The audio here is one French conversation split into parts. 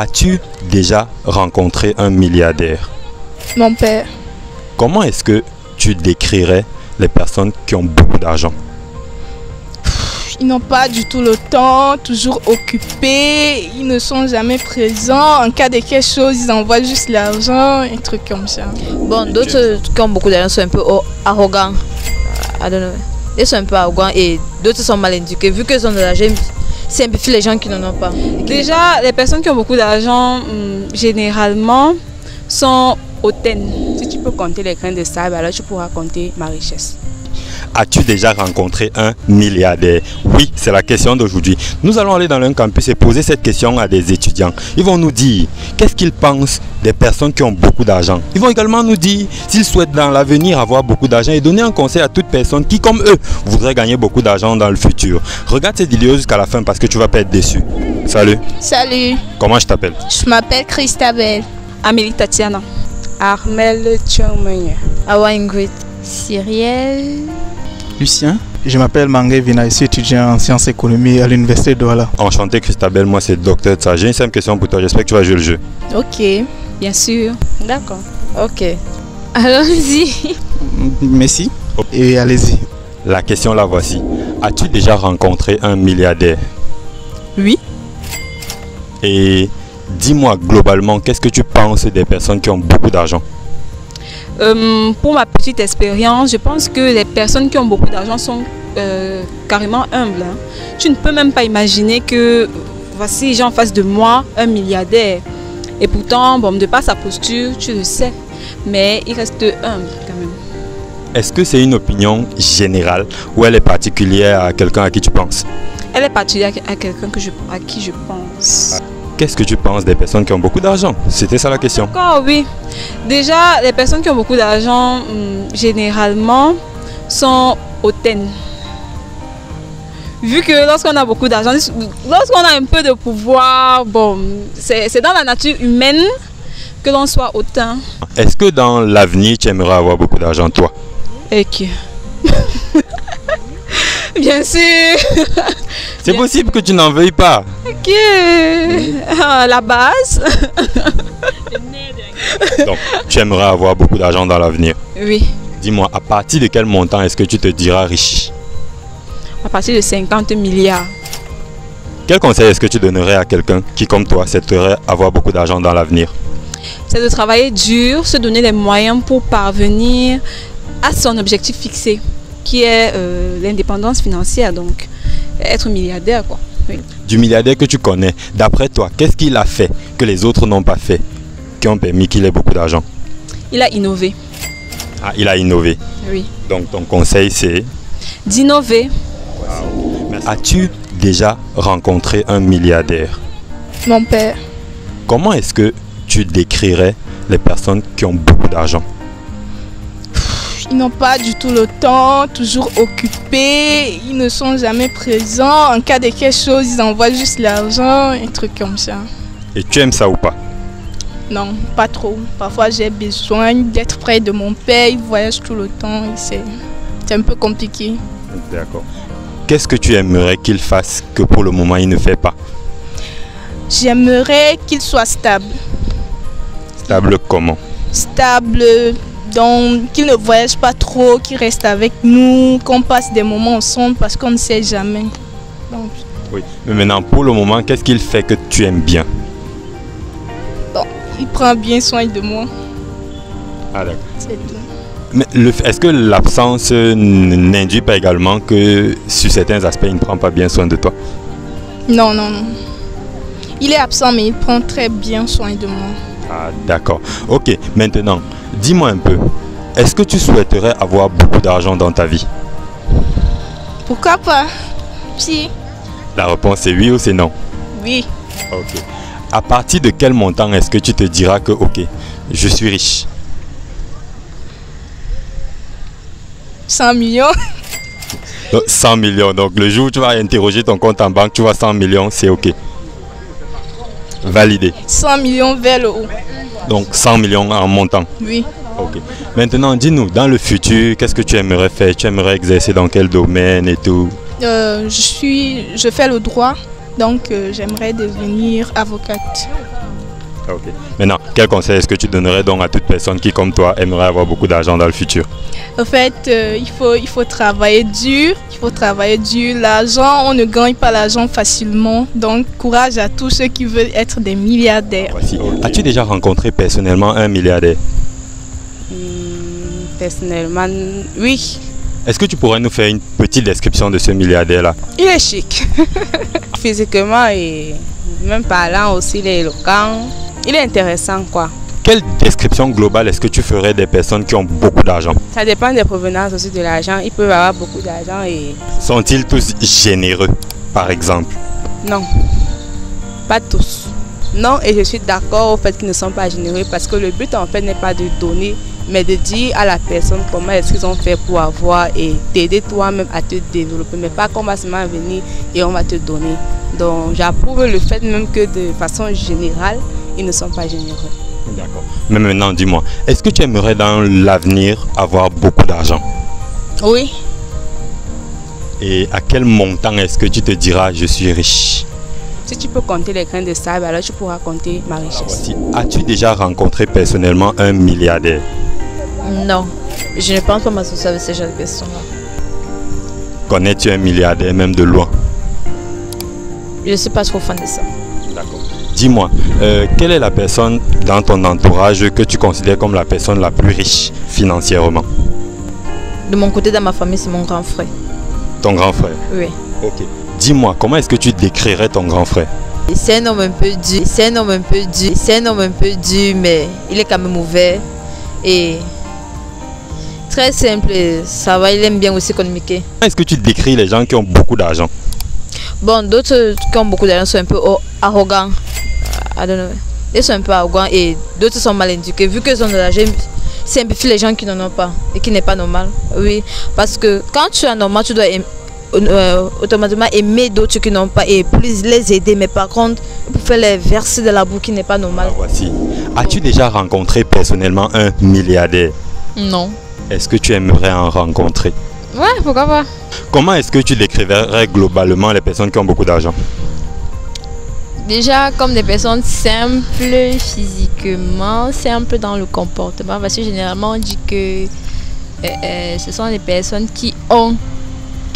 As-tu déjà rencontré un milliardaire? Mon père. Comment est-ce que tu décrirais les personnes qui ont beaucoup d'argent? Ils n'ont pas du tout le temps, toujours occupés, ils ne sont jamais présents. En cas de quelque chose, ils envoient juste l'argent, un truc comme ça. Bon, d'autres qui ont beaucoup d'argent sont un peu arrogants. I don't know. Ils sont un peu arrogants et d'autres sont mal éduqués. Vu qu'ils ont de l'argent, simplifient les gens qui n'en ont pas. Déjà, les personnes qui ont beaucoup d'argent, généralement, sont hautaines. Si tu peux compter les grains de sable, alors tu pourras compter ma richesse. As-tu déjà rencontré un milliardaire? Oui, c'est la question d'aujourd'hui. Nous allons aller dans un campus et poser cette question à des étudiants. Ils vont nous dire qu'est-ce qu'ils pensent des personnes qui ont beaucoup d'argent. Ils vont également nous dire s'ils souhaitent dans l'avenir avoir beaucoup d'argent et donner un conseil à toute personne qui, comme eux, voudrait gagner beaucoup d'argent dans le futur. Regarde cette vidéo jusqu'à la fin parce que tu vas pas être déçu. Salut. Salut, Comment je t'appelle? je m'appelle Christabel. Amélie Tatiana. Armel Tchoumenye. Awa Ingrid. Cyrielle. Lucien, je m'appelle Mangé Vina, je suis étudiant en sciences économie à l'université de Douala. Enchanté Christabel, moi c'est Dr Tsa. J'ai une simple question pour toi, j'espère que tu vas jouer le jeu. Ok. Bien sûr. D'accord. Ok. Allons-y. Merci et allez-y. La question la voici. As-tu déjà rencontré un milliardaire? Oui. Et dis-moi globalement, qu'est-ce que tu penses des personnes qui ont beaucoup d'argent? Pour ma petite expérience, je pense que les personnes qui ont beaucoup d'argent sont carrément humbles. Hein. Tu ne peux même pas imaginer que voici, j'ai en face de moi un milliardaire. Et pourtant, bon, de par sa posture, tu le sais. Mais il reste humble quand même. Est-ce que c'est une opinion générale ou elle est particulière à quelqu'un à qui tu penses? Elle est particulière à quelqu'un à qui je pense. Qu'est-ce que tu penses des personnes qui ont beaucoup d'argent? C'était ça la question. Encore oui. Déjà, les personnes qui ont beaucoup d'argent, généralement, sont hautaines. Vu que lorsqu'on a beaucoup d'argent, lorsqu'on a un peu de pouvoir, bon, c'est dans la nature humaine que l'on soit hautain. Est-ce que dans l'avenir, tu aimerais avoir beaucoup d'argent, toi? Ok. Bien sûr. C'est possible que tu n'en veuilles pas. Ok. La base. Donc, tu aimerais avoir beaucoup d'argent dans l'avenir. Oui. Dis-moi, à partir de quel montant est-ce que tu te diras riche? À partir de 50 milliards. Quel conseil est-ce que tu donnerais à quelqu'un qui, comme toi, souhaiterait avoir beaucoup d'argent dans l'avenir? C'est de travailler dur, se donner les moyens pour parvenir à son objectif fixé, qui est l'indépendance financière, donc être milliardaire, quoi. Oui. Du milliardaire que tu connais, d'après toi, qu'est-ce qu'il a fait que les autres n'ont pas fait, qui ont permis qu'il ait beaucoup d'argent? Il a innové. Ah, il a innové. Oui. Donc ton conseil c'est? D'innover. As-tu déjà rencontré un milliardaire? Mon père. Comment est-ce que tu décrirais les personnes qui ont beaucoup d'argent? Ils n'ont pas du tout le temps, toujours occupés, ils ne sont jamais présents. En cas de quelque chose, ils envoient juste l'argent, un truc comme ça. Et tu aimes ça ou pas? Non, pas trop. Parfois, j'ai besoin d'être près de mon père, il voyage tout le temps, c'est un peu compliqué. D'accord. Qu'est-ce que tu aimerais qu'il fasse que pour le moment il ne fait pas? J'aimerais qu'il soit stable. Stable comment? Stable, donc qu'il ne voyage pas trop, qu'il reste avec nous, qu'on passe des moments ensemble parce qu'on ne sait jamais. Donc, oui. Mais maintenant, pour le moment, qu'est-ce qu'il fait que tu aimes bien? bon, il prend bien soin de moi. Ah d'accord. C'est tout. Mais est-ce que l'absence n'induit pas également que sur certains aspects il ne prend pas bien soin de toi? Non, non, non. Il est absent mais il prend très bien soin de moi. Ah d'accord. Ok, maintenant, dis-moi un peu, est-ce que tu souhaiterais avoir beaucoup d'argent dans ta vie? Pourquoi pas? Si. La réponse est oui ou c'est non? Oui. Ok. À partir de quel montant est-ce que tu te diras que ok, je suis riche? 100 millions. Donc, 100 millions. Donc le jour où tu vas interroger ton compte en banque, tu vois 100 millions, c'est ok. Validé. 100 millions vers le haut. Donc 100 millions en montant. Oui. Ok. Maintenant, dis-nous, dans le futur, qu'est-ce que tu aimerais faire? Tu aimerais exercer dans quel domaine et tout? Je fais le droit, donc j'aimerais devenir avocate. Ok. Maintenant, quel conseil est-ce que tu donnerais donc à toute personne qui, comme toi, aimerait avoir beaucoup d'argent dans le futur? En fait, il faut travailler dur. Il faut travailler dur. L'argent, on ne gagne pas l'argent facilement. Donc, courage à tous ceux qui veulent être des milliardaires. Voici. As-tu déjà rencontré personnellement un milliardaire? Personnellement, oui. Est-ce que tu pourrais nous faire une petite description de ce milliardaire-là? Il est chic. Physiquement et même parlant aussi, il est éloquent. Il est intéressant, quoi. Quelle description globale est-ce que tu ferais des personnes qui ont beaucoup d'argent? Ça dépend des provenances aussi de l'argent. Ils peuvent avoir beaucoup d'argent et... Sont-ils tous généreux, par exemple? Non, pas tous. Non, et je suis d'accord au fait qu'ils ne sont pas généreux parce que le but en fait n'est pas de donner, mais de dire à la personne comment est-ce qu'ils ont fait pour avoir et t'aider toi-même à te développer, mais pas qu'on va seulement venir et on va te donner. Donc j'approuve le fait même que de façon générale, ils ne sont pas généreux. D'accord. Mais maintenant, dis-moi, est-ce que tu aimerais dans l'avenir avoir beaucoup d'argent? Oui. Et à quel montant est-ce que tu te diras je suis riche? Si tu peux compter les grains de sable, alors tu pourras compter ma richesse. Voici. As-tu déjà rencontré personnellement un milliardaire? Non, je ne pense pas m'associer avec ces genres de questions-là. Connais-tu un milliardaire même de loin? Je ne suis pas trop fan de ça. D'accord. Dis-moi, quelle est la personne dans ton entourage que tu considères comme la personne la plus riche financièrement? De mon côté, dans ma famille, c'est mon grand frère. Ton grand frère? Oui. Ok. Dis-moi, comment est-ce que tu décrirais ton grand frère? C'est un homme un peu dur, mais il est quand même ouvert et très simple, ça va, il aime bien aussi communiquer. Comment est-ce que tu décris les gens qui ont beaucoup d'argent? Bon, d'autres qui ont beaucoup d'argent sont un peu arrogants. I don't know. Ils sont un peu arrogants et d'autres sont mal éduqués. Vu qu'ils ont de l'argent, simplifie les gens qui n'en ont pas et qui n'est pas normal. Oui, parce que quand tu es normal, tu dois automatiquement aimer d'autres qui n'ont pas et plus les aider. Mais par contre, pour faire les verser de la boue qui n'est pas normal. Voici. As-tu déjà rencontré personnellement un milliardaire? Non. Est-ce que tu aimerais en rencontrer? Ouais, pourquoi pas. Comment est-ce que tu décrirais globalement les personnes qui ont beaucoup d'argent? Déjà comme des personnes simples physiquement, simples dans le comportement, parce que généralement on dit que ce sont des personnes qui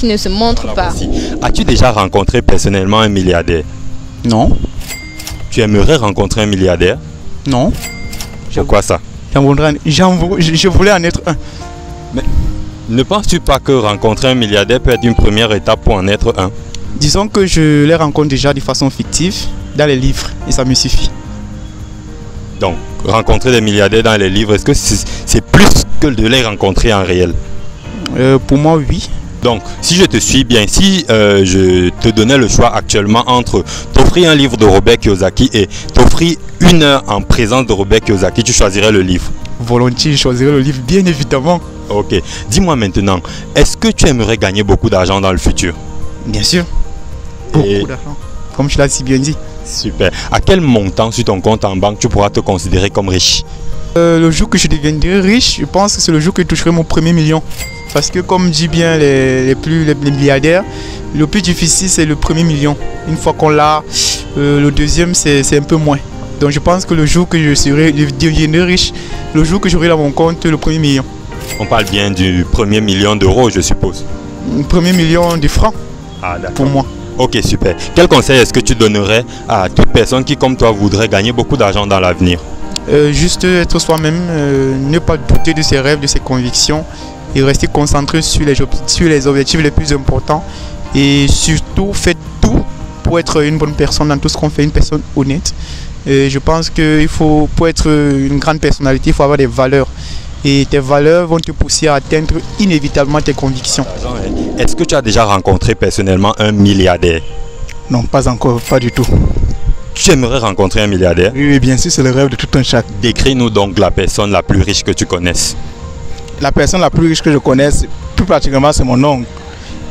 ne se montrent pas. Voici. As-tu déjà rencontré personnellement un milliardaire? Non. Tu aimerais rencontrer un milliardaire? Non. Pourquoi ça? Je voulais en être un. Mais ne penses-tu pas que rencontrer un milliardaire peut être une première étape pour en être un? Disons que je les rencontre déjà de façon fictive dans les livres et ça me suffit. Donc, rencontrer des milliardaires dans les livres, est-ce que c'est plus que de les rencontrer en réel? Pour moi, oui. Donc, si je te suis bien, si je te donnais le choix actuellement entre t'offrir un livre de Robert Kiyosaki et t'offrir 1 heure en présence de Robert Kiyosaki, tu choisirais le livre? Volontiers, je choisirais le livre, bien évidemment. Ok. Dis-moi maintenant, est-ce que tu aimerais gagner beaucoup d'argent dans le futur? Bien sûr. Beaucoup d'argent. Comme je l'ai si bien dit. Super. À quel montant sur ton compte en banque tu pourras te considérer comme riche? Le jour que je deviendrai riche, je pense que c'est le jour que je toucherai mon premier million. Parce que comme dit bien les milliardaires, le plus difficile c'est le premier million. Une fois qu'on l'a, le deuxième c'est un peu moins. Donc je pense que le jour que je deviendrai riche, le jour que j'aurai dans mon compte le premier million. On parle bien du premier million d'euros, je suppose. Le premier million de francs, pour moi. Ok, super. Quel conseil est-ce que tu donnerais à toute personne qui, comme toi, voudrait gagner beaucoup d'argent dans l'avenir? Juste être soi-même, ne pas douter de ses rêves, de ses convictions et rester concentré sur les objectifs les plus importants. Et surtout, faites tout pour être une bonne personne dans tout ce qu'on fait, une personne honnête. Et je pense qu'il faut, pour être une grande personnalité, il faut avoir des valeurs. Et tes valeurs vont te pousser à atteindre inévitablement tes convictions. Est-ce que tu as déjà rencontré personnellement un milliardaire? Non, pas encore, pas du tout. Tu aimerais rencontrer un milliardaire? Oui, bien sûr, c'est le rêve de tout un chacun. Décris-nous donc la personne la plus riche que tu connaisses. La personne la plus riche que je connaisse, plus particulièrement, c'est mon oncle.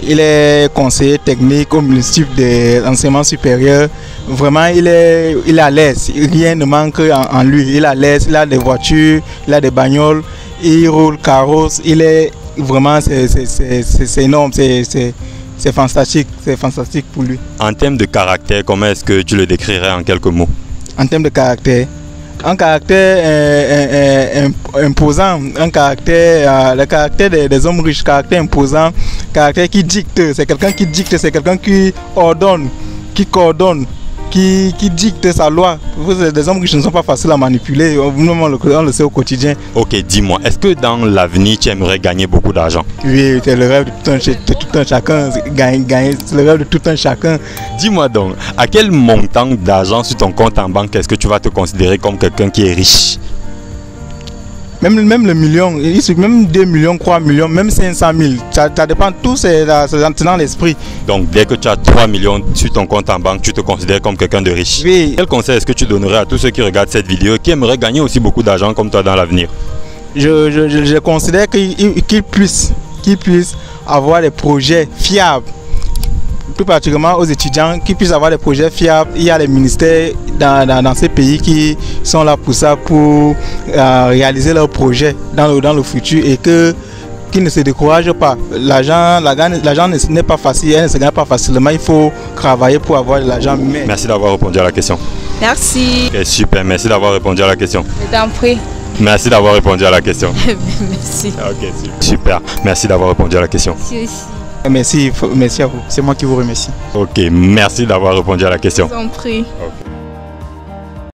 Il est conseiller technique au ministère des enseignements supérieurs. Vraiment, il est à l'aise. Rien ne manque en lui. Il est à l'aise, il a des voitures, il a des bagnoles, il roule carrosse. Il est vraiment, c'est énorme, c'est fantastique pour lui. En termes de caractère, comment est-ce que tu le décrirais en quelques mots? En termes de caractère, un caractère imposant, un caractère, le caractère des hommes riches, caractère imposant, caractère qui dicte, c'est quelqu'un qui dicte, c'est quelqu'un qui ordonne, qui coordonne, qui dicte sa loi. Des hommes riches ne sont pas faciles à manipuler, on le sait au quotidien. Ok, dis-moi, est-ce que dans l'avenir, tu aimerais gagner beaucoup d'argent? Oui, c'est le rêve de tout un chacun, gagner, c'est le rêve de tout un chacun. Dis-moi donc, à quel montant d'argent sur ton compte en banque est-ce que tu vas te considérer comme quelqu'un qui est riche? Même le million, même 2 millions, 3 millions, même 500 000, ça dépend, tout c'est dans l'esprit. Donc dès que tu as 3 millions sur ton compte en banque, tu te considères comme quelqu'un de riche. Oui. Quel conseil est-ce que tu donnerais à tous ceux qui regardent cette vidéo et qui aimeraient gagner aussi beaucoup d'argent comme toi dans l'avenir? Je considère qu'ils puissent avoir des projets fiables. Plus particulièrement aux étudiants qui puissent avoir des projets fiables. Il y a les ministères dans ces pays qui sont là pour ça, pour réaliser leurs projets dans le futur et qu'ils ne se découragent pas. L'argent n'est pas facile, elle ne se gagne pas facilement, il faut travailler pour avoir de l'argent. Mais... Merci d'avoir répondu à la question. Merci. Okay, super, merci d'avoir répondu à la question. Je t'en prie. Merci d'avoir répondu à la question. Merci. Ok, super. Merci d'avoir répondu à la question. Merci à vous, c'est moi qui vous remercie. Ok, merci d'avoir répondu à la question. Je vous en prie. Ok.